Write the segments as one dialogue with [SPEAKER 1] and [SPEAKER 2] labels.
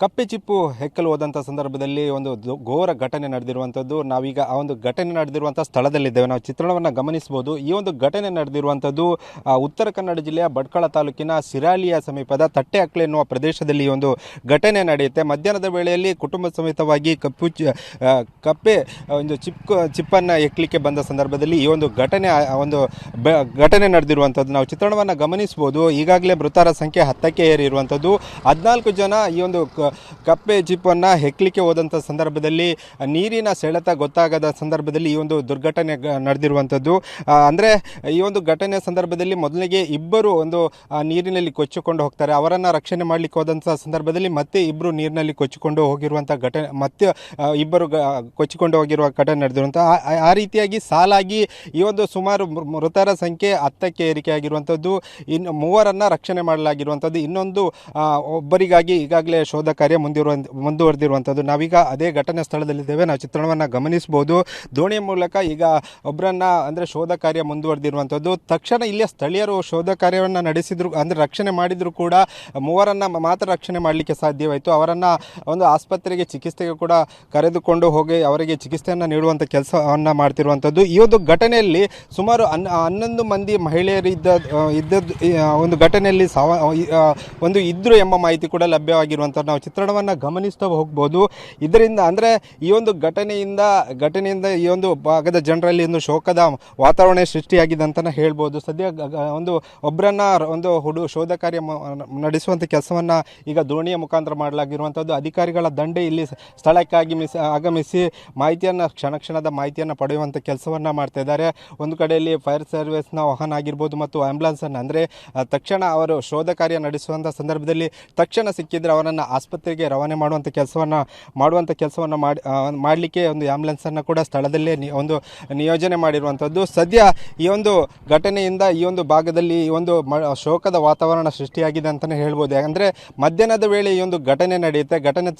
[SPEAKER 1] ಕಪ್ಪೆ ಚಿಪ್ಪು ಹೆಕ್ಕಲು ಹೋದಂಥ ಸಂದರ್ಭದಲ್ಲಿ ಒಂದು ಘೋರ ಘಟನೆ ನಡೆದಿರುವಂಥದ್ದು. ನಾವೀಗ ಆ ಒಂದು ಘಟನೆ ನಡೆದಿರುವಂಥ ಸ್ಥಳದಲ್ಲಿದ್ದೇವೆ. ನಾವು ಚಿತ್ರಣವನ್ನು ಗಮನಿಸ್ಬೋದು. ಈ ಒಂದು ಘಟನೆ ನಡೆದಿರುವಂಥದ್ದು ಉತ್ತರ ಕನ್ನಡ ಜಿಲ್ಲೆಯ ಭಟ್ಕಳ ತಾಲೂಕಿನ ಸಿರಾಲಿಯ ಸಮೀಪದ ತಟ್ಟೆಹಕ್ಲೆ ಎನ್ನುವ ಪ್ರದೇಶದಲ್ಲಿ ಈ ಒಂದು ಘಟನೆ ನಡೆಯುತ್ತೆ. ಮಧ್ಯಾಹ್ನದ ವೇಳೆಯಲ್ಲಿ ಕುಟುಂಬ ಸಮೇತವಾಗಿ ಕಪ್ಪೆ ಒಂದು ಚಿಪ್ಪನ್ನು ಹೆಕ್ಕಲಿಕ್ಕೆ ಬಂದ ಸಂದರ್ಭದಲ್ಲಿ ಈ ಒಂದು ಘಟನೆ ನಡೆದಿರುವಂಥದ್ದು ನಾವು ಚಿತ್ರಣವನ್ನು ಗಮನಿಸ್ಬೋದು. ಈಗಾಗಲೇ ಮೃತರ ಸಂಖ್ಯೆ 10ಕ್ಕೆ ಏರಿರುವಂಥದ್ದು. 14 ಜನ ಈ ಒಂದು ಕಪ್ಪೆ ಚಿಪ್ಪನ್ನು ಹೆಕ್ಕಲಿಕ್ಕೆ ಹೋದಂಥ ಸಂದರ್ಭದಲ್ಲಿ ನೀರಿನ ಸೆಳೆತ ಗೊತ್ತಾಗದ ಸಂದರ್ಭದಲ್ಲಿ ಈ ಒಂದು ದುರ್ಘಟನೆ ನಡೆದಿರುವಂಥದ್ದು. ಅಂದರೆ ಈ ಒಂದು ಘಟನೆ ಸಂದರ್ಭದಲ್ಲಿ ಮೊದಲಿಗೆ ಇಬ್ಬರು ಒಂದು ನೀರಿನಲ್ಲಿ ಕೊಚ್ಚಿಕೊಂಡು ಹೋಗ್ತಾರೆ. ಅವರನ್ನು ರಕ್ಷಣೆ ಮಾಡಲಿಕ್ಕೆ ಹೋದಂಥ ಸಂದರ್ಭದಲ್ಲಿ ಮತ್ತೆ ಇಬ್ಬರು ನೀರಿನಲ್ಲಿ ಕೊಚ್ಚಿಕೊಂಡು ಹೋಗಿರುವಂಥ ಘಟನೆ, ಮತ್ತೆ ಇಬ್ಬರು ಕೊಚ್ಚಿಕೊಂಡು ಹೋಗಿರುವ ಘಟನೆ ನಡೆದಿರುವಂಥ ಆ ರೀತಿಯಾಗಿ ಸಾಲಾಗಿ ಈ ಒಂದು ಸುಮಾರು ಮೃತರ ಸಂಖ್ಯೆ 10ಕ್ಕೆ ಏರಿಕೆಯಾಗಿರುವಂಥದ್ದು. ಇನ್ನು 3ರನ್ನು ರಕ್ಷಣೆ ಮಾಡಲಾಗಿರುವಂಥದ್ದು. ಇನ್ನೊಂದು ಒಬ್ಬರಿಗಾಗಿ ಈಗಾಗಲೇ ಶೋಧ ಕಾರ್ಯ ಮುಂದುವರೆದಿರುವಂಥದ್ದು. ನಾವೀಗ ಅದೇ ಘಟನೆ ಸ್ಥಳದಲ್ಲಿದ್ದೇವೆ. ನಾವು ಚಿತ್ರಣವನ್ನು ಗಮನಿಸಬಹುದು. ದೋಣಿಯ ಮೂಲಕ ಈಗ ಒಬ್ಬರನ್ನ ಅಂದರೆ ಶೋಧ ಕಾರ್ಯ ಮುಂದುವರೆದಿರುವಂಥದ್ದು. ತಕ್ಷಣ ಇಲ್ಲಿಯ ಸ್ಥಳೀಯರು ಶೋಧ ಕಾರ್ಯವನ್ನು ನಡೆಸಿದ್ರು, ಅಂದರೆ ರಕ್ಷಣೆ ಮಾಡಿದ್ರು ಕೂಡ 3ರನ್ನು ಮಾತ್ರ ರಕ್ಷಣೆ ಮಾಡಲಿಕ್ಕೆ ಸಾಧ್ಯವಾಯಿತು. ಅವರನ್ನು ಒಂದು ಆಸ್ಪತ್ರೆಗೆ ಚಿಕಿತ್ಸೆಗೆ ಕೂಡ ಕರೆದುಕೊಂಡು ಹೋಗಿ ಅವರಿಗೆ ಚಿಕಿತ್ಸೆಯನ್ನು ನೀಡುವಂಥ ಕೆಲಸವನ್ನು ಮಾಡ್ತಿರುವಂಥದ್ದು. ಈ ಒಂದು ಘಟನೆಯಲ್ಲಿ ಸುಮಾರು 11 ಮಂದಿ ಮಹಿಳೆಯರು ಇದ್ದದ್ದು ಒಂದು ಘಟನೆಯಲ್ಲಿ ಒಂದು ಇದ್ರು ಎಂಬ ಮಾಹಿತಿ ಕೂಡ ಲಭ್ಯವಾಗಿರುವಂಥ ನಾವು ಚಿತ್ರಣವನ್ನು ಗಮನಿಸ್ತಾ ಹೋಗ್ಬೋದು. ಇದರಿಂದ ಅಂದರೆ ಈ ಒಂದು ಘಟನೆಯಿಂದ ಈ ಒಂದು ಭಾಗದ ಜನರಲ್ಲಿ ಒಂದು ಶೋಕದ ವಾತಾವರಣ ಸೃಷ್ಟಿಯಾಗಿದೆ ಅಂತಲೇ ಹೇಳ್ಬೋದು. ಸದ್ಯ ಒಬ್ಬರನ್ನ ಶೋಧ ಕಾರ್ಯ ನಡೆಸುವಂಥ ಕೆಲಸವನ್ನು ಈಗ ದೋಣಿಯ ಮುಖಾಂತರ ಮಾಡಲಾಗಿರುವಂಥದ್ದು. ಅಧಿಕಾರಿಗಳ ದಂಡೆ ಇಲ್ಲಿ ಸ್ಥಳಕ್ಕೆ ಆಗಮಿಸಿ ಕ್ಷಣದ ಮಾಹಿತಿಯನ್ನು ಪಡೆಯುವಂಥ ಕೆಲಸವನ್ನು ಮಾಡ್ತಾ ಇದ್ದಾರೆ. ಒಂದು ಕಡೆಯಲ್ಲಿ ಫೈರ್ ಸರ್ವಿಸ್ನ ವಾಹನ ಆಗಿರ್ಬೋದು ಮತ್ತು ಆಂಬ್ಯುಲೆನ್ಸನ್ನು, ಅಂದರೆ ತಕ್ಷಣ ಅವರು ಶೋಧ ಕಾರ್ಯ ನಡೆಸುವಂಥ ಸಂದರ್ಭದಲ್ಲಿ ತಕ್ಷಣ ಸಿಕ್ಕಿದ್ರೆ ಅವರನ್ನು ಆಸ್ಪತ್ರೆಗೆ ರವಾನೆ ಮಾಡುವಂಥ ಕೆಲಸವನ್ನು ಮಾಡಲಿಕ್ಕೆ ಒಂದು ಆಂಬ್ಯುಲೆನ್ಸನ್ನು ಕೂಡ ಸ್ಥಳದಲ್ಲೇ ಒಂದು ನಿಯೋಜನೆ ಮಾಡಿರುವಂಥದ್ದು. ಸದ್ಯ ಈ ಒಂದು ಘಟನೆಯಿಂದ ಈ ಒಂದು ಭಾಗದಲ್ಲಿ ಈ ಒಂದು ಶೋಕದ ವಾತಾವರಣ ಸೃಷ್ಟಿಯಾಗಿದೆ ಅಂತಲೇ ಹೇಳ್ಬೋದು. ಅಂದರೆ ಮಧ್ಯಾಹ್ನದ ವೇಳೆ ಈ ಒಂದು ಘಟನೆ ನಡೆಯುತ್ತೆ. ಘಟನೆ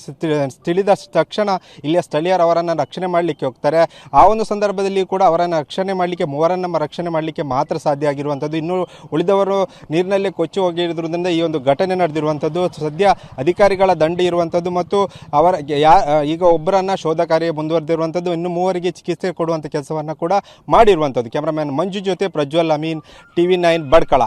[SPEAKER 1] ತಿಳಿದ ತಕ್ಷಣ ಇಲ್ಲಿಯ ಸ್ಥಳೀಯರು ಅವರನ್ನು ರಕ್ಷಣೆ ಮಾಡಲಿಕ್ಕೆ ಹೋಗ್ತಾರೆ. ಆ ಒಂದು ಸಂದರ್ಭದಲ್ಲಿ ಕೂಡ ಅವರನ್ನು ರಕ್ಷಣೆ ಮಾಡಲಿಕ್ಕೆ 3ರನ್ನು ರಕ್ಷಣೆ ಮಾಡಲಿಕ್ಕೆ ಮಾತ್ರ ಸಾಧ್ಯ ಆಗಿರುವಂಥದ್ದು. ಇನ್ನು ಉಳಿದವರು ನೀರಿನಲ್ಲಿ ಕೊಚ್ಚಿ ಹೋಗಿರೋದ್ರಿಂದ ಈ ಒಂದು ಘಟನೆ ನಡೆದಿರುವಂಥದ್ದು. ಸದ್ಯ ಅಧಿಕಾರಿಗಳ ದಂಡೆ ಇರುವಂಥದ್ದು ಮತ್ತು ಈಗ ಒಬ್ಬರನ್ನ ಶೋಧ ಕಾರ್ಯ ಮುಂದುವರೆದಿರುವಂಥದ್ದು. ಇನ್ನು 3ರಿಗೆ ಚಿಕಿತ್ಸೆ ಕೊಡುವಂಥ ಕೆಲಸವನ್ನು ಕೂಡ ಮಾಡಿರುವಂಥದ್ದು. ಕ್ಯಾಮರಾಮ್ಯಾನ್ ಮಂಜು ಜೊತೆ ಪ್ರಜ್ವಲ್ ಅಮೀನ್, TV9 ಭಟ್ಕಳ.